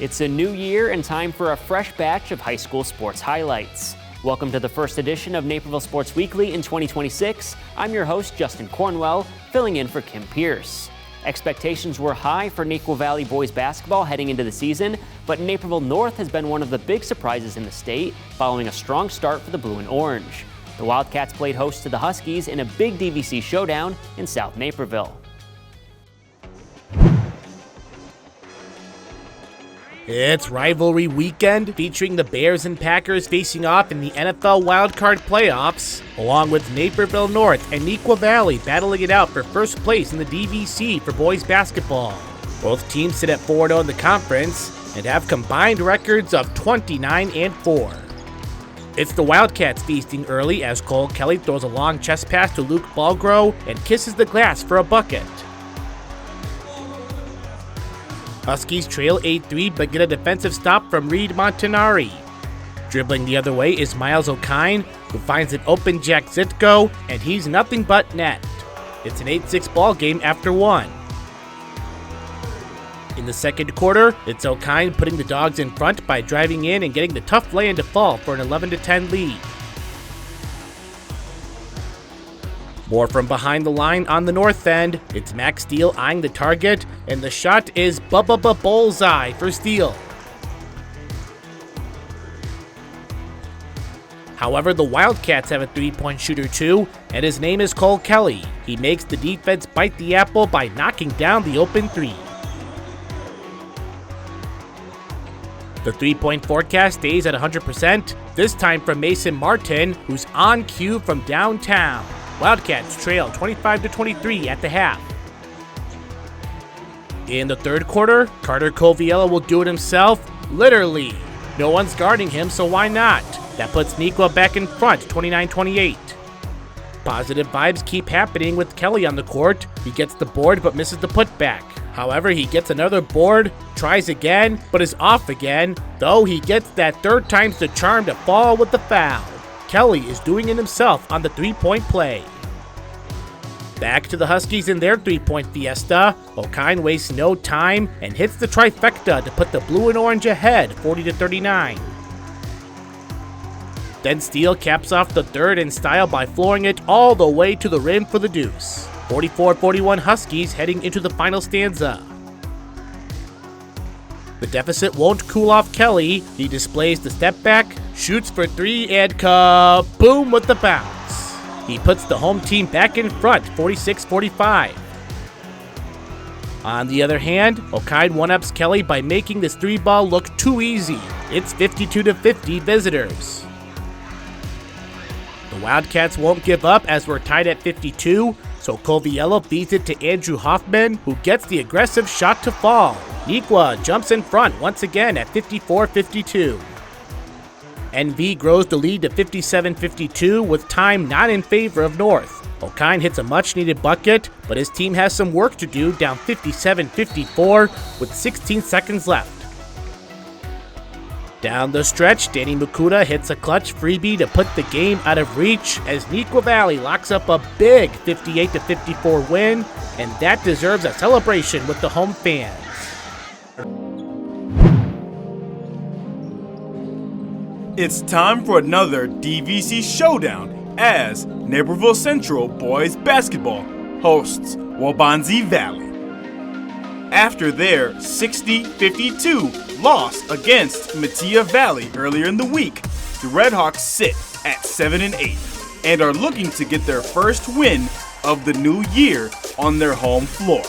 It's a new year and time for a fresh batch of high school sports highlights. Welcome to the first edition of Naperville Sports Weekly in 2026. I'm your host, Justin Cornwell, filling in for Kim Pierce. Expectations were high for Naperville Valley boys basketball heading into the season, but Naperville North has been one of the big surprises in the state, following a strong start for the Blue and Orange. The Wildcats played host to the Huskies in a big DVC showdown in South Naperville. It's rivalry weekend, featuring the Bears and Packers facing off in the NFL wildcard playoffs, along with Naperville North and Naperville Valley battling it out for first place in the DVC for boys basketball. Both teams sit at 4-0 in the conference and have combined records of 29-4. It's the Wildcats feasting early as Cole Kelly throws a long chest pass to Luke Balgrow and kisses the glass for a bucket. Huskies trail 8-3 but get a defensive stop from Reed Montanari. Dribbling the other way is Miles O'Kine, who finds an open Jack Zitko, and he's nothing but net. It's an 8-6 ball game after one. In the second quarter, it's O'Kine putting the Dogs in front by driving in and getting the tough lay-in to fall for an 11-10 lead. More from behind the line on the north end, it's Max Steele eyeing the target, and the shot is bullseye for Steele. However, the Wildcats have a three-point shooter too, and his name is Cole Kelly. He makes the defense bite the apple by knocking down the open three. The three-point forecast stays at 100%, this time from Mason Martin, who's on cue from downtown. Wildcats trail 25-23 at the half. In the third quarter, Carter Coviello will do it himself, literally. No one's guarding him, so why not? That puts Niqua back in front, 29-28. Positive vibes keep happening with Kelly on the court. He gets the board but misses the putback. However, he gets another board, tries again, but is off again, though he gets that third time's the charm to fall with the foul. Kelly is doing it himself on the three-point play. Back to the Huskies in their three-point fiesta. O'Kine wastes no time and hits the trifecta to put the Blue and Orange ahead, 40-39. Then Steele caps off the third in style by flooring it all the way to the rim for the deuce. 44-41 Huskies heading into the final stanza. The deficit won't cool off Kelly. He displays the step back, shoots for three, and kaboom with the bounce. He puts the home team back in front, 46-45. On the other hand, O'Kine one-ups Kelly by making this three ball look too easy. It's 52-50 visitors. The Wildcats won't give up as we're tied at 52, so Coviello feeds it to Andrew Hoffman, who gets the aggressive shot to fall. Niqua jumps in front once again at 54-52. NV grows the lead to 57-52 with time not in favor of North. O'Kine hits a much-needed bucket, but his team has some work to do, down 57-54 with 16 seconds left. Down the stretch, Danny Mukuda hits a clutch freebie to put the game out of reach as Naperville Valley locks up a big 58-54 win, and that deserves a celebration with the home fans. It's time for another DVC showdown as Naperville Central boys basketball hosts Waubonsie Valley. After their 60-52 loss against Metea Valley earlier in the week, the Redhawks sit at 7-8 and are looking to get their first win of the new year on their home floor.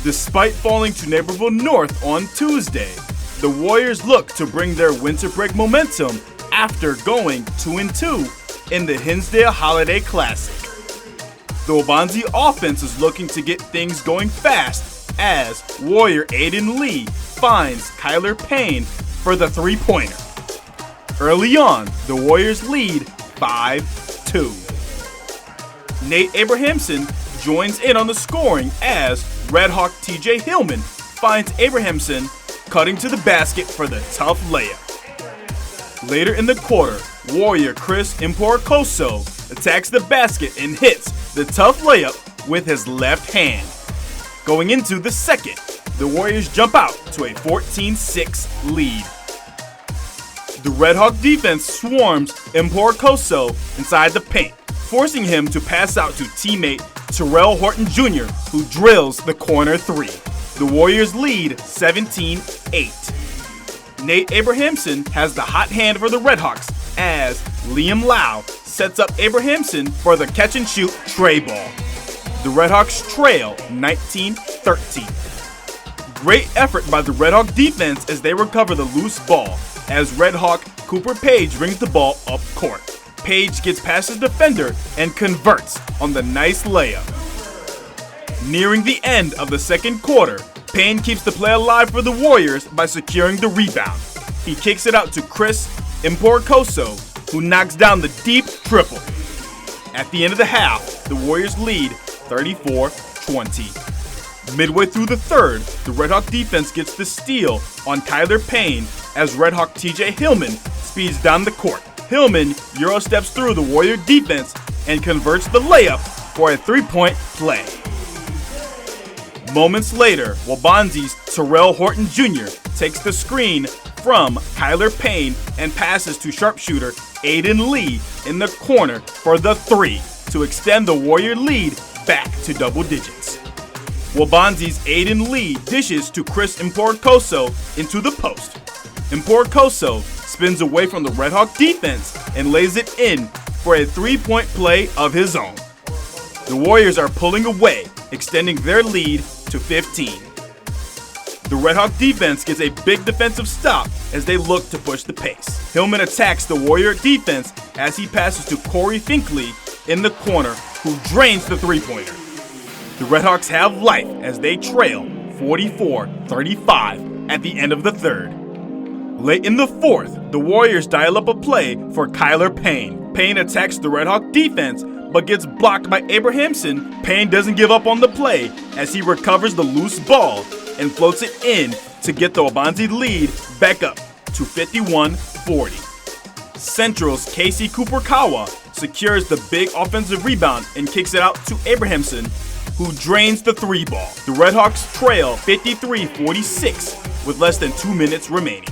Despite falling to Naperville North on Tuesday, the Warriors look to bring their winter break momentum after going 2-2 in the Hinsdale Holiday Classic. The Waubonsie offense is looking to get things going fast as Warrior Aiden Lee finds Kyler Payne for the three-pointer. Early on, the Warriors lead 5-2. Nate Abrahamson joins in on the scoring as Red Hawk TJ Hillman finds Abrahamson cutting to the basket for the tough layup. Later in the quarter, Warrior Chris Imporcoso attacks the basket and hits the tough layup with his left hand. Going into the second, the Warriors jump out to a 14-6 lead. The Red Hawk defense swarms Imporcoso inside the paint, forcing him to pass out to teammate Terrell Horton Jr., who drills the corner three. The Warriors lead 17-8. Nate Abrahamson has the hot hand for the Red Hawks as Liam Lau sets up Abrahamson for the catch-and-shoot tray ball. The Red Hawks trail 19-13. Great effort by the Red Hawk defense as they recover the loose ball as Red Hawk Cooper Page brings the ball up court. Page gets past his defender and converts on the nice layup. Nearing the end of the second quarter, Payne keeps the play alive for the Warriors by securing the rebound. He kicks it out to Chris Imporcoso, who knocks down the deep triple. At the end of the half, the Warriors lead 34-20. Midway through the third, the Red Hawk defense gets the steal on Kyler Payne as Red Hawk TJ Hillman speeds down the court. Hillman Euro steps through the Warrior defense and converts the layup for a three-point play. Moments later, Wabanzi's Terrell Horton Jr. takes the screen from Kyler Payne and passes to sharpshooter Aiden Lee in the corner for the three to extend the Warrior lead back to double digits. Wabanzi's Aiden Lee dishes to Chris Imporcoso into the post. Imporcoso spins away from the Red Hawk defense and lays it in for a three-point play of his own. The Warriors are pulling away, extending their lead to 15. The Red Hawk defense gets a big defensive stop as they look to push the pace. Hillman attacks the Warrior defense as he passes to Corey Finkley in the corner, who drains the three-pointer. The Red Hawks have life as they trail 44-35 at the end of the third. Late in the fourth, the Warriors dial up a play for Kyler Payne. Payne attacks the Red Hawk defense but gets blocked by Abrahamson. Payne doesn't give up on the play as he recovers the loose ball and floats it in to get the Wabanzi lead back up to 51-40. Central's Casey Cooper-Kawa secures the big offensive rebound and kicks it out to Abrahamson, who drains the three ball. The Red Hawks trail 53-46 with less than 2 minutes remaining.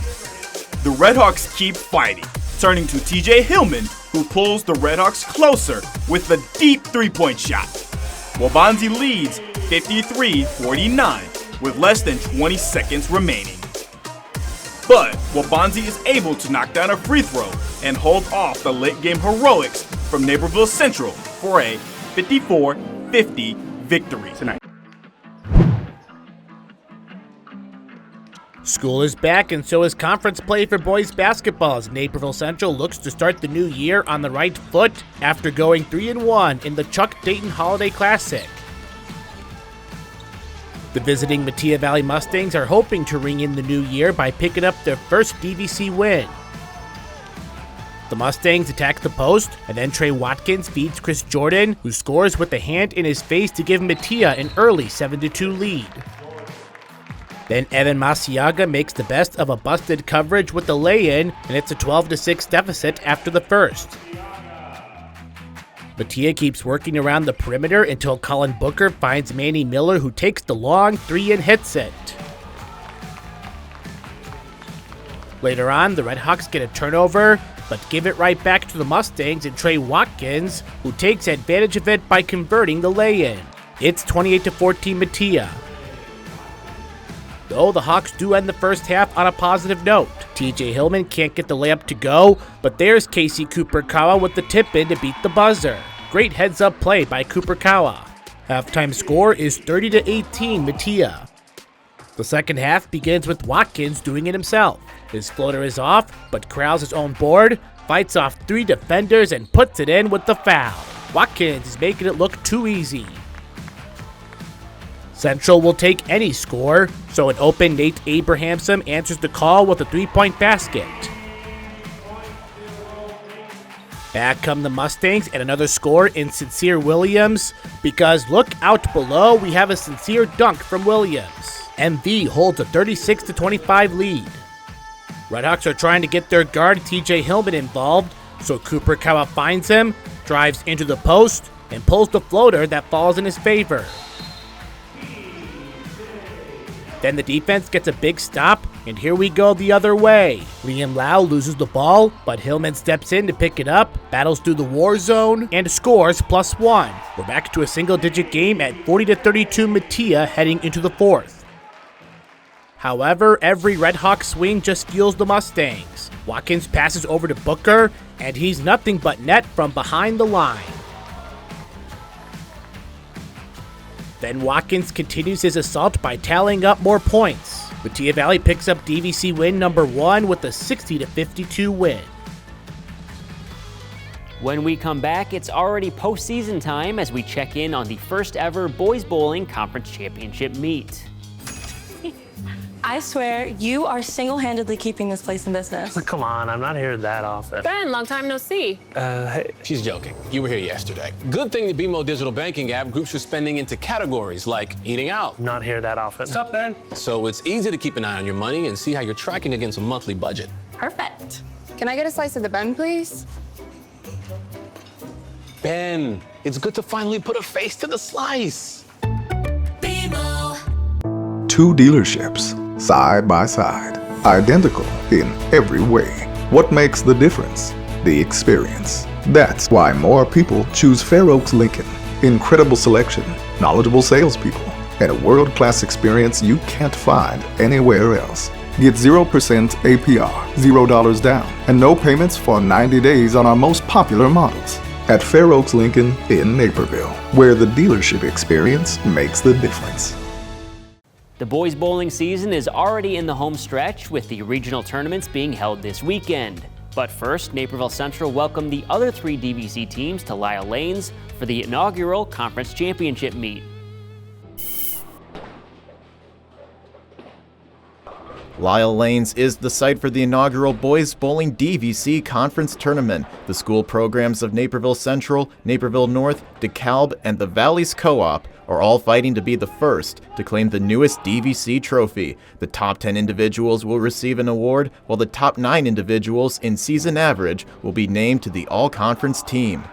The Red Hawks keep fighting, turning to TJ Hillman, who pulls the Red Hawks closer with a deep three-point shot. Wabanzi leads 53-49 with less than 20 seconds remaining. But Wabanzi is able to knock down a free throw and hold off the late-game heroics from Naperville Central for a 54-50 victory tonight. School is back, and so is conference play for boys basketball as Naperville Central looks to start the new year on the right foot after going 3-1 in the Chuck Dayton Holiday Classic. The visiting Metea Valley Mustangs are hoping to ring in the new year by picking up their first DVC win. The Mustangs attack the post, and then Trey Watkins feeds Chris Jordan, who scores with a hand in his face to give Metea an early 7-2 lead. Then Evan Masiaga makes the best of a busted coverage with the lay-in, and it's a 12-6 deficit after the first. Metea keeps working around the perimeter until Colin Booker finds Manny Miller, who takes the long three and hits it. Later on, the Red Hawks get a turnover, but give it right back to the Mustangs and Trey Watkins, who takes advantage of it by converting the lay-in. It's 28-14 Metea. Though the Hawks do end the first half on a positive note. TJ Hillman can't get the layup to go, but there's Casey Cooper-Kawa with the tip-in to beat the buzzer. Great heads-up play by Cooper-Kawa. Halftime score is 30-18 Metea. The second half begins with Watkins doing it himself. His floater is off, but corrals his own board, fights off three defenders, and puts it in with the foul. Watkins is making it look too easy. Central will take any score, so an open Nate Abrahamson answers the call with a three-point basket. Back come the Mustangs and another score in Sincere Williams, because look out below, we have a sincere dunk from Williams. MV holds a 36-25 lead. Redhawks are trying to get their guard TJ Hillman involved, so Cooper-Kawa finds him, drives into the post, and pulls the floater that falls in his favor. Then the defense gets a big stop, and here we go the other way. Liam Lau loses the ball, but Hillman steps in to pick it up, battles through the war zone, and scores +1. We're back to a single-digit game at 40-32 Mattia heading into the fourth. However, every Red Hawk swing just fuels the Mustangs. Watkins passes over to Booker, and he's nothing but net from behind the line. Then Watkins continues his assault by tallying up more points. Mattia Valley picks up DVC win number 1 with a 60-52 win. When we come back, it's already postseason time as we check in on the first ever Boys Bowling Conference Championship meet. I swear, you are single-handedly keeping this place in business. Come on, I'm not here that often. Ben, long time no see. Hey. She's joking. You were here yesterday. Good thing the BMO digital banking app groups your spending into categories like eating out. Not here that often. What's up, Ben? So it's easy to keep an eye on your money and see how you're tracking against a monthly budget. Perfect. Can I get a slice of the bun, please? Ben, it's good to finally put a face to the slice. Two dealerships, side by side, identical in every way. What makes the difference? The experience. That's why more people choose Fair Oaks Lincoln. Incredible selection, knowledgeable salespeople, and a world-class experience you can't find anywhere else. Get 0% APR, $0 down, and no payments for 90 days on our most popular models. At Fair Oaks Lincoln in Naperville, where the dealership experience makes the difference. The boys bowling season is already in the home stretch with the regional tournaments being held this weekend. But first, Naperville Central welcomed the other 3 DVC teams to Lyle Lanes for the inaugural conference championship meet. Lyle Lanes is the site for the inaugural Boys Bowling DVC Conference Tournament. The school programs of Naperville Central, Naperville North, DeKalb, and the Valleys Co-op are all fighting to be the first to claim the newest DVC trophy. The top 10 individuals will receive an award, while the top 9 individuals in season average will be named to the all-conference team.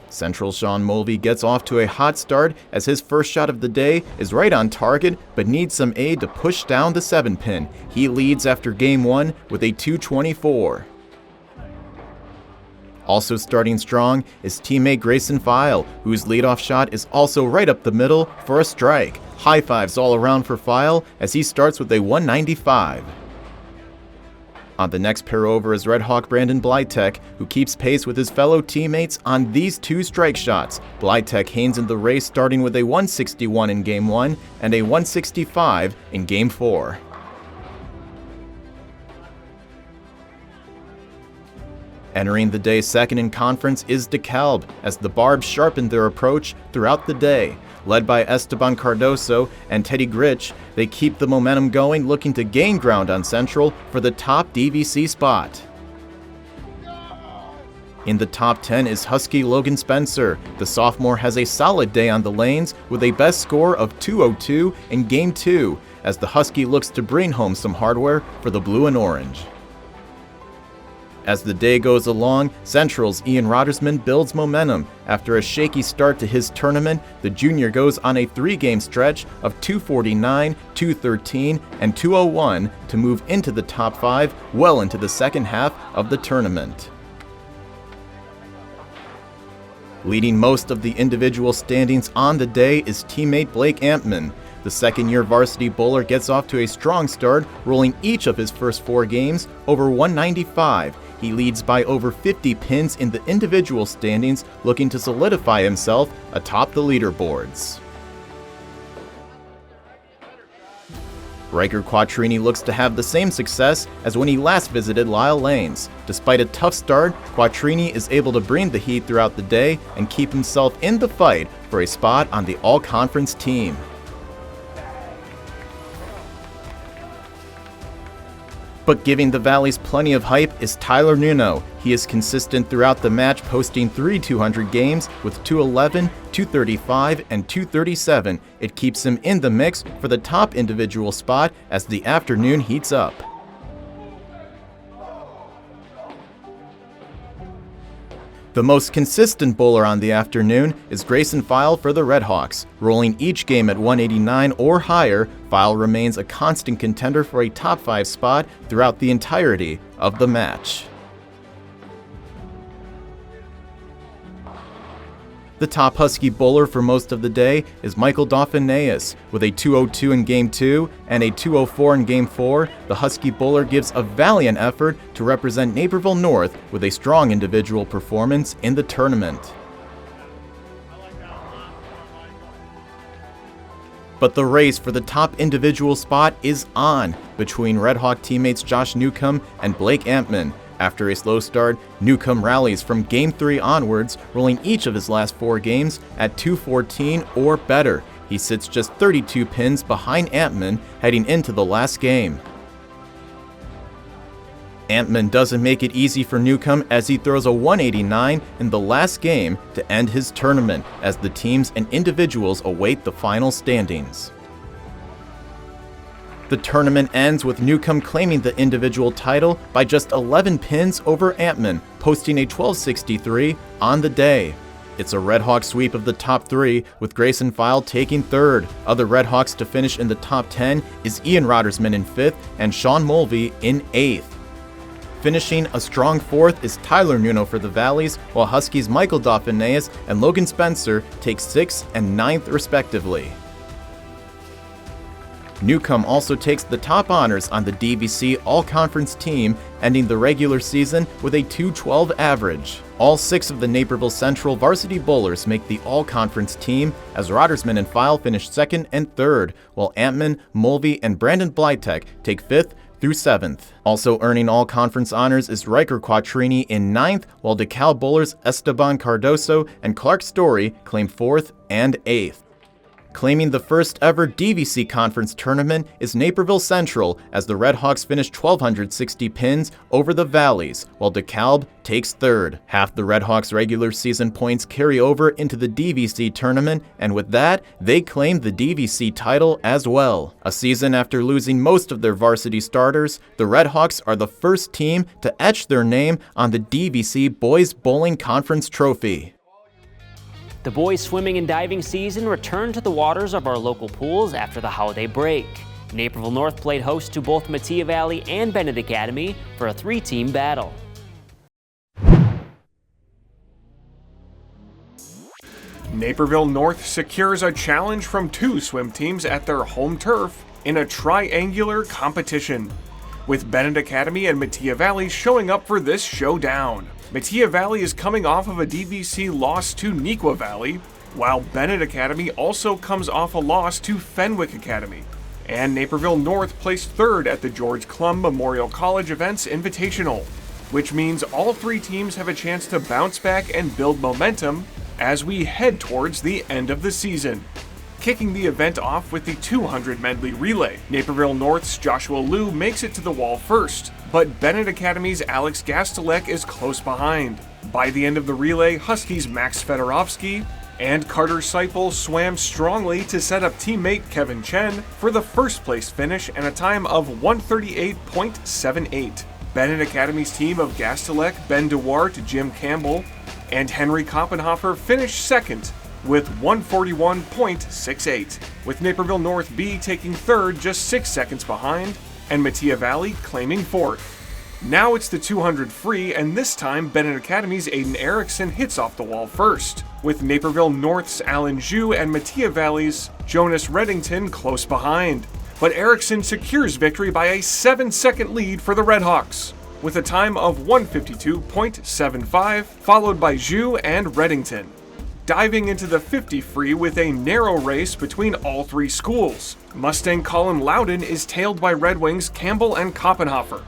Central's Sean Mulvey gets off to a hot start as his first shot of the day is right on target but needs some aid to push down the 7-pin. He leads after game 1 with a 224. Also starting strong is teammate Grayson File, whose leadoff shot is also right up the middle for a strike. High fives all around for File as he starts with a 195. On the next pair over is Red Hawk Brandon Blytek, who keeps pace with his fellow teammates on these 2 strike shots. Blytek hangs in the race starting with a 161 in Game 1 and a 165 in Game 4. Entering the day second in conference is DeKalb, as the Barbs sharpened their approach throughout the day. Led by Esteban Cardoso and Teddy Gritch, they keep the momentum going, looking to gain ground on Central for the top DVC spot. In the top 10 is Husky Logan Spencer. The sophomore has a solid day on the lanes with a best score of 202 in Game 2, as the Husky looks to bring home some hardware for the blue and orange. As the day goes along, Central's Ian Roddersman builds momentum. After a shaky start to his tournament, the junior goes on a 3-game stretch of 249, 213, and 201 to move into the top 5 well into the second half of the tournament. Leading most of the individual standings on the day is teammate Blake Ampman. The second-year varsity bowler gets off to a strong start, rolling each of his first 4 games over 195. He leads by over 50 pins in the individual standings, looking to solidify himself atop the leaderboards. Riker Quattrini looks to have the same success as when he last visited Lyle Lanes. Despite a tough start, Quattrini is able to bring the heat throughout the day and keep himself in the fight for a spot on the all-conference team. But giving the Valleys plenty of hype is Tyler Nuno. He is consistent throughout the match, posting 3 200 games with 211, 235, and 237. It keeps him in the mix for the top individual spot as the afternoon heats up. The most consistent bowler on the afternoon is Grayson File for the Redhawks. Rolling each game at 189 or higher, File remains a constant contender for a top 5 spot throughout the entirety of the match. The top Husky bowler for most of the day is Michael Dauphinaeus. With a 202 in Game 2 and a 204 in Game 4, the Husky bowler gives a valiant effort to represent Naperville North with a strong individual performance in the tournament. But the race for the top individual spot is on between Red Hawk teammates Josh Newcomb and Blake Ampman. After a slow start, Newcomb rallies from Game 3 onwards, rolling each of his last 4 games at 214 or better. He sits just 32 pins behind Ampman heading into the last game. Ampman doesn't make it easy for Newcomb as he throws a 189 in the last game to end his tournament as the teams and individuals await the final standings. The tournament ends with Newcomb claiming the individual title by just 11 pins over Ampman, posting a 1263 on the day. It's a Red Hawk sweep of the top 3, with Grayson File taking 3rd. Other Red Hawks to finish in the top 10 is Ian Rodersman in 5th and Sean Mulvey in 8th. Finishing a strong 4th is Tyler Nuno for the Valleys, while Huskies Michael Dauphinaeus and Logan Spencer take 6th and 9th respectively. Newcomb also takes the top honors on the DVC All-Conference team, ending the regular season with a 212 average. All 6 of the Naperville Central varsity bowlers make the All-Conference team, as Rodersman and File finish 2nd and 3rd, while Ampman, Mulvey, and Brandon Blytek take 5th through 7th. Also earning All-Conference honors is Riker Quattrini in 9th, while DeKalb bowlers Esteban Cardoso and Clark Story claim 4th and 8th. Claiming the first ever DVC conference tournament is Naperville Central, as the Red Hawks finish 1,260 pins over the Valleys, while DeKalb takes 3rd. Half the Red Hawks' regular season points carry over into the DVC tournament, and with that, they claim the DVC title as well. A season after losing most of their varsity starters, the Red Hawks are the first team to etch their name on the DVC Boys Bowling Conference Trophy. The boys' swimming and diving season returned to the waters of our local pools after the holiday break. Naperville North played host to both Mattia Valley and Bennett Academy for a 3-team battle. Naperville North secures a challenge from 2 swim teams at their home turf in a triangular competition, with Bennett Academy and Mattia Valley showing up for this showdown. Mattia Valley is coming off of a DVC loss to Neuqua Valley, while Bennett Academy also comes off a loss to Fenwick Academy. And Naperville North placed 3rd at the George Klum Memorial College Events Invitational, which means all 3 teams have a chance to bounce back and build momentum as we head towards the end of the season. Kicking the event off with the 200 medley relay, Naperville North's Joshua Liu makes it to the wall first, but Bennett Academy's Alex Gastelek is close behind. By the end of the relay, Huskies Max Fedorovsky and Carter Seipel swam strongly to set up teammate Kevin Chen for the first place finish and a time of 138.78. Bennett Academy's team of Gastelek, Ben DeWart, Jim Campbell, and Henry Koppenhofer finished 2nd with 141.68, with Naperville North B taking 3rd just 6 seconds behind, and Mattia Valley claiming 4th. Now it's the 200 free, and this time Bennett Academy's Aiden Erickson hits off the wall first, with Naperville North's Alan Zhu and Mattia Valley's Jonas Reddington close behind. But Erickson secures victory by a 7-second lead for the Redhawks, with a time of 152.75, followed by Zhu and Reddington. Diving into the 50 free with a narrow race between all 3 schools. Mustang Colin Loudon is tailed by Red Wings Campbell and Koppenhofer,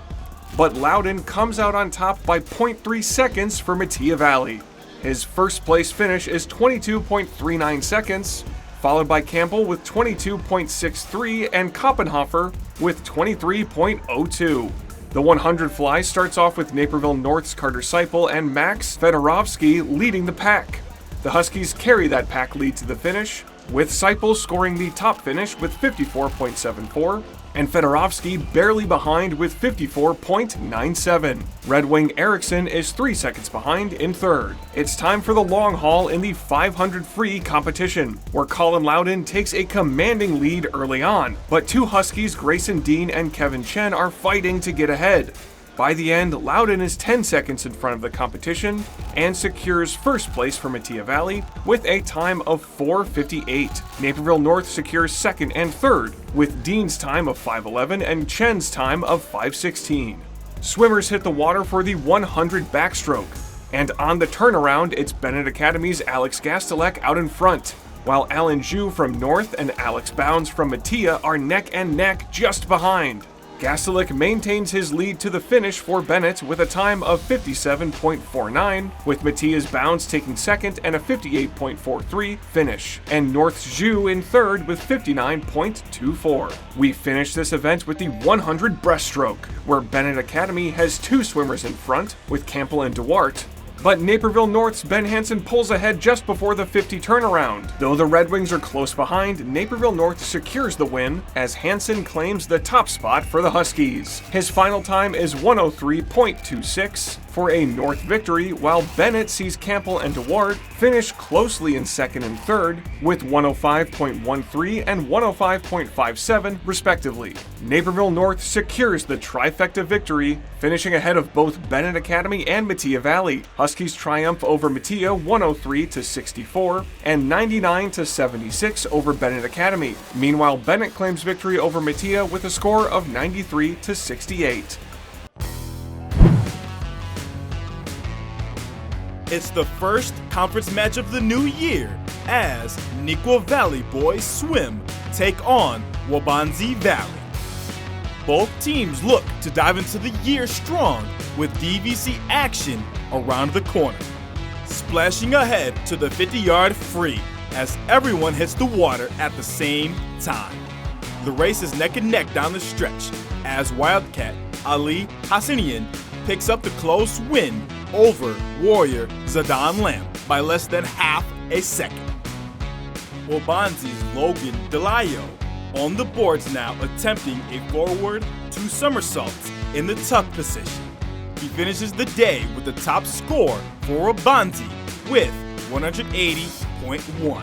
but Loudon comes out on top by 0.3 seconds for Mattia Valley. His first place finish is 22.39 seconds, followed by Campbell with 22.63 and Koppenhofer with 23.02. The 100 fly starts off with Naperville North's Carter Seipel and Max Fedorovsky leading the pack. The Huskies carry that pack lead to the finish, with Seipel scoring the top finish with 54.74, and Fedorovsky barely behind with 54.97. Red Wing Erickson is 3 seconds behind in third. It's time for the long haul in the 500 free competition, where Colin Loudon takes a commanding lead early on, but two Huskies, Grayson Dean and Kevin Chen, are fighting to get ahead. By the end, Loudon is 10 seconds in front of the competition and secures first place for Mattia Valley with a time of 4:58. Naperville North secures second and third, with Dean's time of 5:11 and Chen's time of 5:16. Swimmers hit the water for the 100 backstroke, and on the turnaround, it's Bennett Academy's Alex Gastelek out in front, while Alan Zhu from North and Alex Bounds from Mattia are neck and neck just behind. Gastelek maintains his lead to the finish for Bennett with a time of 57.49, with Mattia's Bounds taking second and a 58.43 finish, and North's Zhu in third with 59.24. We finish this event with the 100 breaststroke, where Bennett Academy has two swimmers in front, with Campbell and Duarte, but Naperville North's Ben Hansen pulls ahead just before the 50 turnaround. Though the Red Wings are close behind, Naperville North secures the win as Hansen claims the top spot for the Huskies. His final time is 103.26 for a North victory, while Bennett sees Campbell and Duarte finish closely in second and third with 105.13 and 105.57 respectively. Naperville North secures the trifecta victory, finishing ahead of both Bennett Academy and Mattia Valley. Huskies triumph over Mattia 103-64 and 99-76 over Bennett Academy. Meanwhile, Bennett claims victory over Mattia with a score of 93-68. It's the first conference match of the new year as Neuqua Valley boys swim take on Waubonsie Valley. Both teams look to dive into the year strong with DVC action around the corner, splashing ahead to the 50-yard free as everyone hits the water at the same time. The race is neck and neck down the stretch as Wildcat Ali Hassanian picks up the close win over Warrior Zidane Lamb by less than half a second. Waubonsie's Logan Delayo on the boards now, attempting a forward 2 somersaults in the tuck position. He finishes the day with the top score for Waubonsie with 180.1.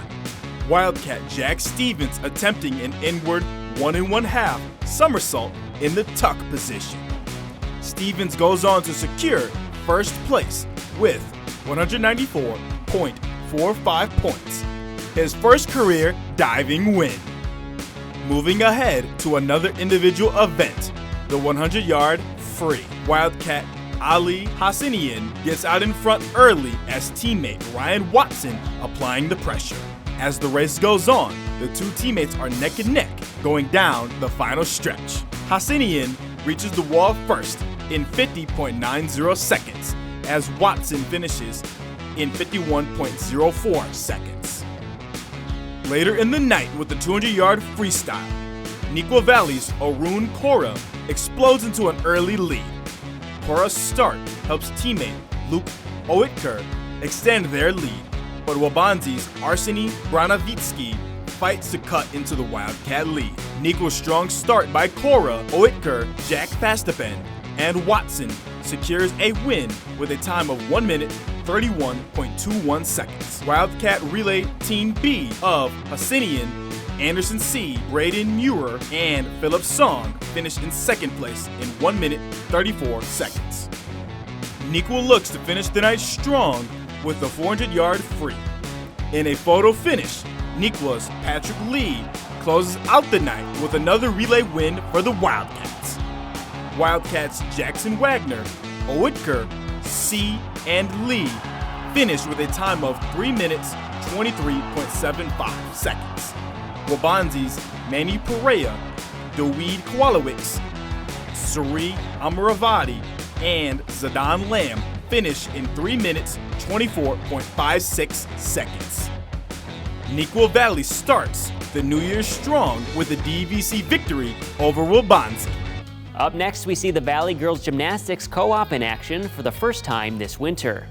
Wildcat Jack Stevens attempting an inward 1 1/2 somersault in the tuck position. Stevens goes on to secure first place with 194.45 points, his first career diving win. Moving ahead to another individual event, the 100-yard free. Wildcat Ali Hassanian gets out in front early as teammate Ryan Watson applying the pressure. As the race goes on, the two teammates are neck and neck going down the final stretch. Hassanian reaches the wall first in 50.90 seconds, as Watson finishes in 51.04 seconds. Later in the night with the 200-yard freestyle, Neuqua Valley's Arun Kora explodes into an early lead. Kora's start helps teammate Luke Oetker extend their lead, but Waubonsie's Arseny Branavitsky fights to cut into the Wildcat lead. Neuqua's strong start by Kora, Oetker, Jack Fastapen, and Watson secures a win with a time of 1 minute 31.21 seconds. Wildcat Relay Team B of Hassanian, Anderson C., Braden Muir, and Philip Song finished in second place in 1 minute 34 seconds. Neuqua looks to finish the night strong with the 400-yard free. In a photo finish, Neuqua's Patrick Lee closes out the night with another relay win for the Wildcats. Wildcats Jackson Wagner, Oetker, C, and Lee finished with a time of 3 minutes 23.75 seconds. Waubonsie's Manny Perea, Dawid Kowalewicz, Suri Amaravati, and Zidane Lamb finish in 3 minutes 24.56 seconds. Neuqua Valley starts the New Year strong with a DVC victory over Waubonsie. Up next, we see the Valley Girls Gymnastics Co-op in action for the first time this winter.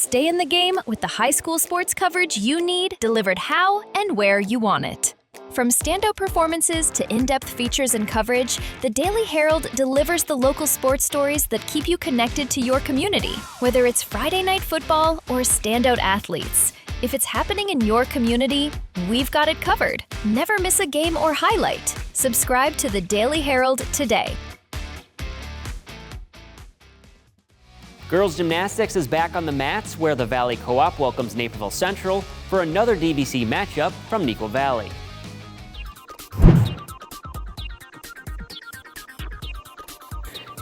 Stay in the game with the high school sports coverage you need, delivered how and where you want it. From standout performances to in-depth features and coverage, the Daily Herald delivers the local sports stories that keep you connected to your community. Whether it's Friday night football or standout athletes, if it's happening in your community, we've got it covered. Never miss a game or highlight. Subscribe to the Daily Herald today. Girls gymnastics is back on the mats where the Valley Co-op welcomes Naperville Central for another DVC matchup from Neuqua Valley.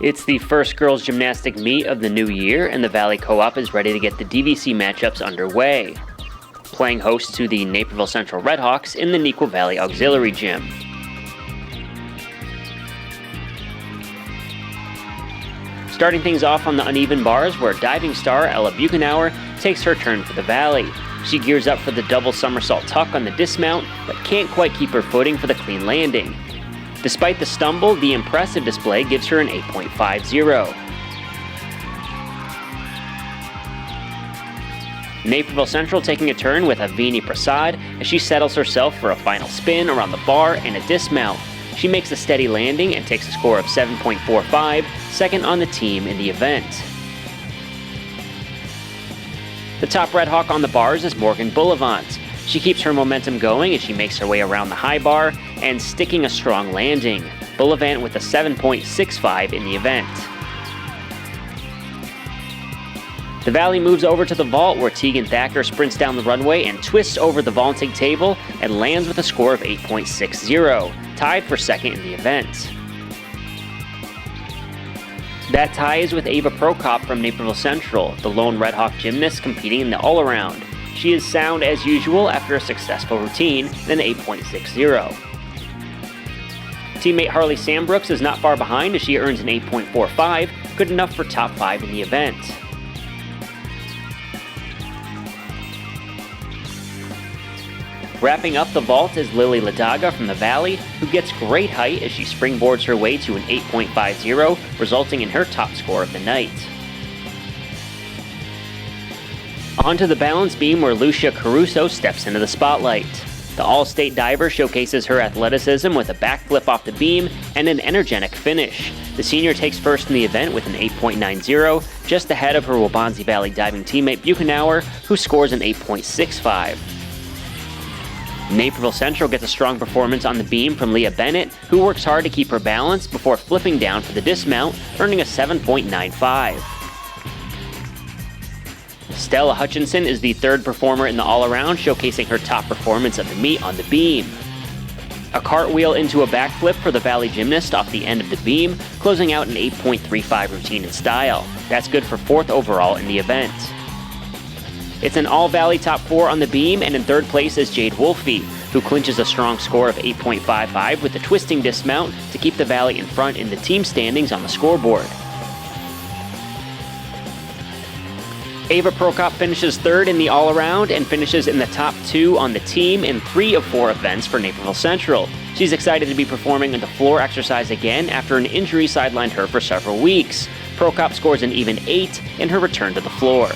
It's the first girls gymnastic meet of the new year, and the Valley Co-op is ready to get the DVC matchups underway, playing host to the Naperville Central Redhawks in the Neuqua Valley Auxiliary Gym. Starting things off on the uneven bars, where diving star Ella Buchenauer takes her turn for the Valley. She gears up for the double somersault tuck on the dismount, but can't quite keep her footing for the clean landing. Despite the stumble, the impressive display gives her an 8.50. Naperville Central taking a turn with Avini Prasad as she settles herself for a final spin around the bar and a dismount. She makes a steady landing and takes a score of 7.45, second on the team in the event. The top Red Hawk on the bars is Morgan Bullivant. She keeps her momentum going as she makes her way around the high bar and sticking a strong landing. Bullivant with a 7.65 in the event. The Valley moves over to the vault where Tegan Thacker sprints down the runway and twists over the vaulting table and lands with a score of 8.60, tied for second in the event. That tie is with Ava Prokop from Naperville Central, the lone Red Hawk gymnast competing in the all-around. She is sound as usual after a successful routine and an 8.60. Teammate Harley Sambrooks is not far behind as she earns an 8.45, good enough for top 5 in the event. Wrapping up the vault is Lily Ladaga from the Valley, who gets great height as she springboards her way to an 8.50, resulting in her top score of the night. Onto the balance beam where Lucia Caruso steps into the spotlight. The All-State diver showcases her athleticism with a backflip off the beam and an energetic finish. The senior takes first in the event with an 8.90, just ahead of her Waubonsie Valley diving teammate Buchenauer, who scores an 8.65. Naperville Central gets a strong performance on the beam from Leah Bennett, who works hard to keep her balance before flipping down for the dismount, earning a 7.95. Stella Hutchinson is the third performer in the all-around, showcasing her top performance of the meet on the beam. A cartwheel into a backflip for the Valley gymnast off the end of the beam, closing out an 8.35 routine in style. That's good for 4th overall in the event. It's an all-Valley top 4 on the beam, and in 3rd place is Jade Wolfe, who clinches a strong score of 8.55 with a twisting dismount to keep the Valley in front in the team standings on the scoreboard. Ava Prokop finishes 3rd in the all-around and finishes in the top 2 on the team in 3 of 4 events for Naperville Central. She's excited to be performing in the floor exercise again after an injury sidelined her for several weeks. Prokop scores an even 8 in her return to the floor.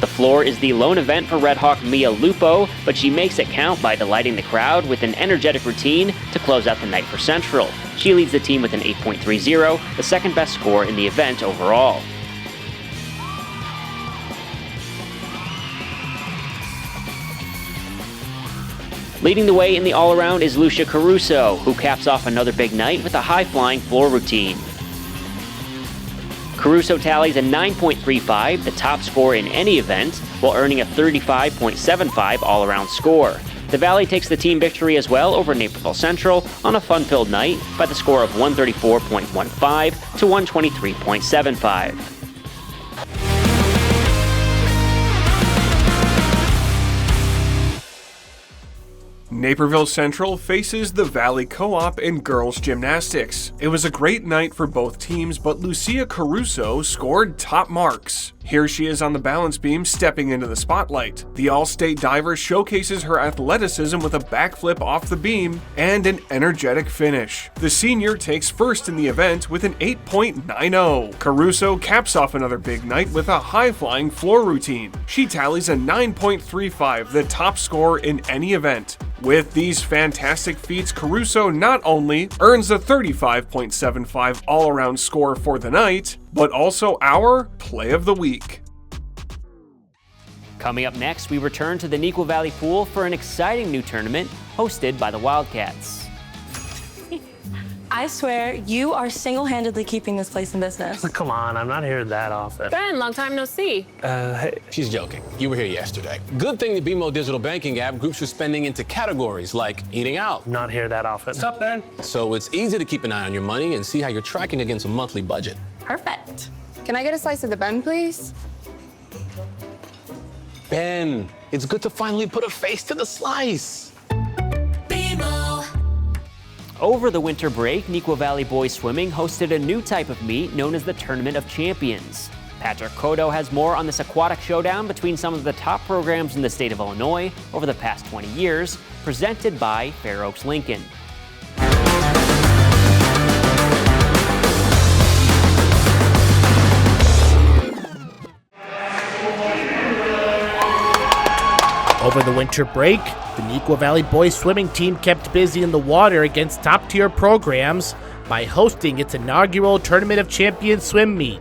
The floor is the lone event for Red Hawk Mia Lupo, but she makes it count by delighting the crowd with an energetic routine to close out the night for Central. She leads the team with an 8.30, the second best score in the event overall. Leading the way in the all-around is Lucia Caruso, who caps off another big night with a high-flying floor routine. Caruso tallies a 9.35, the top score in any event, while earning a 35.75 all-around score. The Valley takes the team victory as well over Naperville Central on a fun-filled night by the score of 134.15 to 123.75. Naperville Central faces the Valley Co-op in girls gymnastics. It was a great night for both teams, but Lucia Caruso scored top marks. Here she is on the balance beam stepping into the spotlight. The All-State diver showcases her athleticism with a backflip off the beam and an energetic finish. The senior takes first in the event with an 8.90. Caruso caps off another big night with a high-flying floor routine. She tallies a 9.35, the top score in any event. With these fantastic feats, Caruso not only earns a 35.75 all-around score for the night, but also our Play of the Week. Coming up next, we return to the Neuqua Valley Pool for an exciting new tournament hosted by the Wildcats. I swear, you are single-handedly keeping this place in business. Come on, I'm not here that often. Ben, long time no see. Hey. She's joking. You were here yesterday. Good thing the BMO digital banking app groups your spending into categories like eating out. Not here that often. What's up, Ben? So it's easy to keep an eye on your money and see how you're tracking against a monthly budget. Perfect. Can I get a slice of the bun, please? Ben, it's good to finally put a face to the slice. Over the winter break, Neuqua Valley Boys Swimming hosted a new type of meet known as the Tournament of Champions. Patrick Cotto has more on this aquatic showdown between some of the top programs in the state of Illinois over the past 20 years, presented by Fair Oaks Lincoln. Over the winter break, the Neuqua Valley Boys Swimming team kept busy in the water against top-tier programs by hosting its inaugural Tournament of Champions swim meet.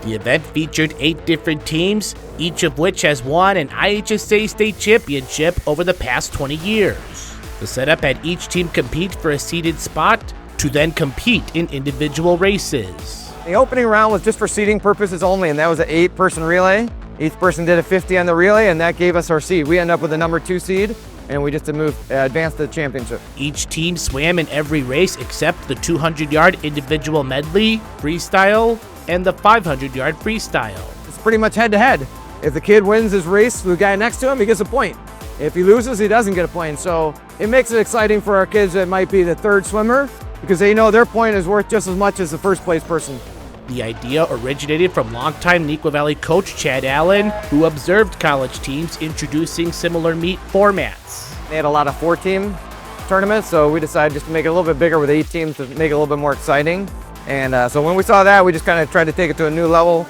The event featured 8 different teams, each of which has won an IHSA state championship over the past 20 years. The setup had each team compete for a seeded spot to then compete in individual races. The opening round was just for seeding purposes only, and that was an 8-person relay. Each person did a 50 on the relay, and that gave us our seed. We ended up with the number 2 seed, and we just advanced to the championship. Each team swam in every race except the 200-yard individual medley, freestyle, and the 500-yard freestyle. It's pretty much head-to-head. If the kid wins his race, the guy next to him, he gets a point. If he loses, he doesn't get a point. So it makes it exciting for our kids that might be the 3rd swimmer, because they know their point is worth just as much as the 1st place person. The idea originated from longtime Neuqua Valley coach Chad Allen, who observed college teams introducing similar meet formats. They had a lot of 4-team tournaments, so we decided just to make it a little bit bigger with 8 teams to make it a little bit more exciting. And so when we saw that, we just kind of tried to take it to a new level.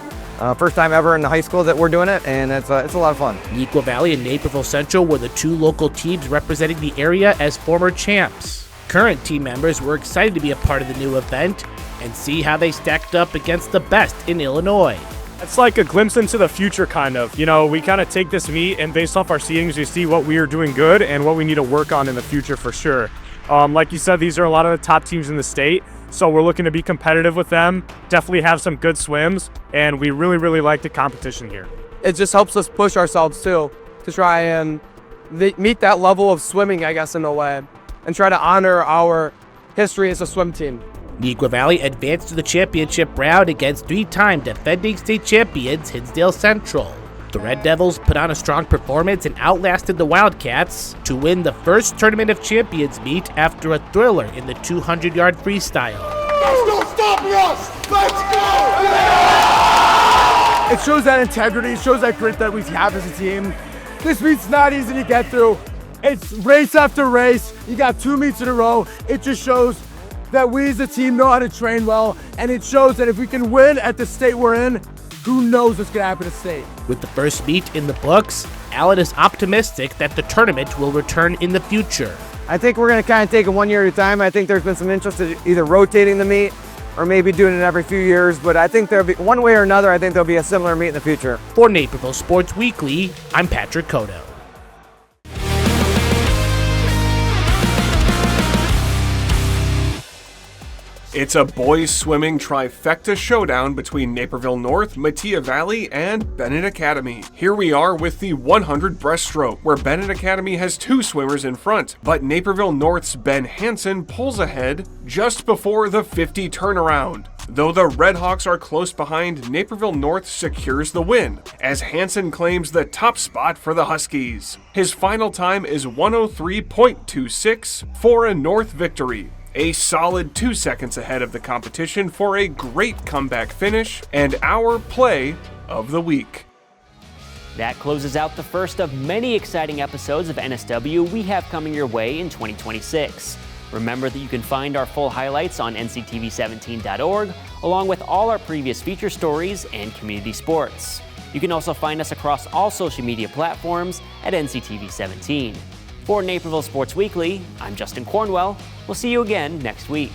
First time ever in the high school that we're doing it, and it's a lot of fun. Neuqua Valley and Naperville Central were the 2 local teams representing the area as former champs. Current team members were excited to be a part of the new event and see how they stacked up against the best in Illinois. It's like a glimpse into the future, kind of. You know, we kind of take this meet, and based off our seedings, we see what we are doing good and what we need to work on in the future for sure. Like you said, these are a lot of the top teams in the state, so we're looking to be competitive with them, definitely have some good swims, and we really, really like the competition here. It just helps us push ourselves, too, to try and meet that level of swimming, I guess, in a way, and try to honor our history as a swim team. Neuqua Valley advanced to the championship round against 3-time defending state champions Hinsdale Central. The Red Devils put on a strong performance and outlasted the Wildcats to win the first Tournament of Champions meet after a thriller in the 200-yard freestyle. There's no stopping us! Let's go! It shows that integrity, it shows that grit that we have as a team. This meet's not easy to get through. It's race after race. You got 2 meets in a row. It just shows that we as a team know how to train well, and it shows that if we can win at the state we're in, who knows what's gonna happen at state. With the first meet in the books, Allen is optimistic that the tournament will return in the future. I think we're gonna kind of take it 1 year at a time. I think there's been some interest in either rotating the meet or maybe doing it every few years, but I think there'll be, one way or another, I think there'll be a similar meet in the future. For Naperville Sports Weekly, I'm Patrick Cotto. It's a boys swimming trifecta showdown between Naperville North, Metea Valley, and Bennett Academy. Here we are with the 100 breaststroke, where Bennett Academy has 2 swimmers in front, but Naperville North's Ben Hansen pulls ahead just before the 50 turnaround. Though the Redhawks are close behind, Naperville North secures the win, as Hansen claims the top spot for the Huskies. His final time is 103.26 for a North victory. A solid 2 seconds ahead of the competition for a great comeback finish and our play of the week. That closes out the first of many exciting episodes of NSW we have coming your way in 2026. Remember that you can find our full highlights on nctv17.org, along with all our previous feature stories and community sports. You can also find us across all social media platforms at NCTV17. For Naperville Sports Weekly, I'm Justin Cornwell. We'll see you again next week.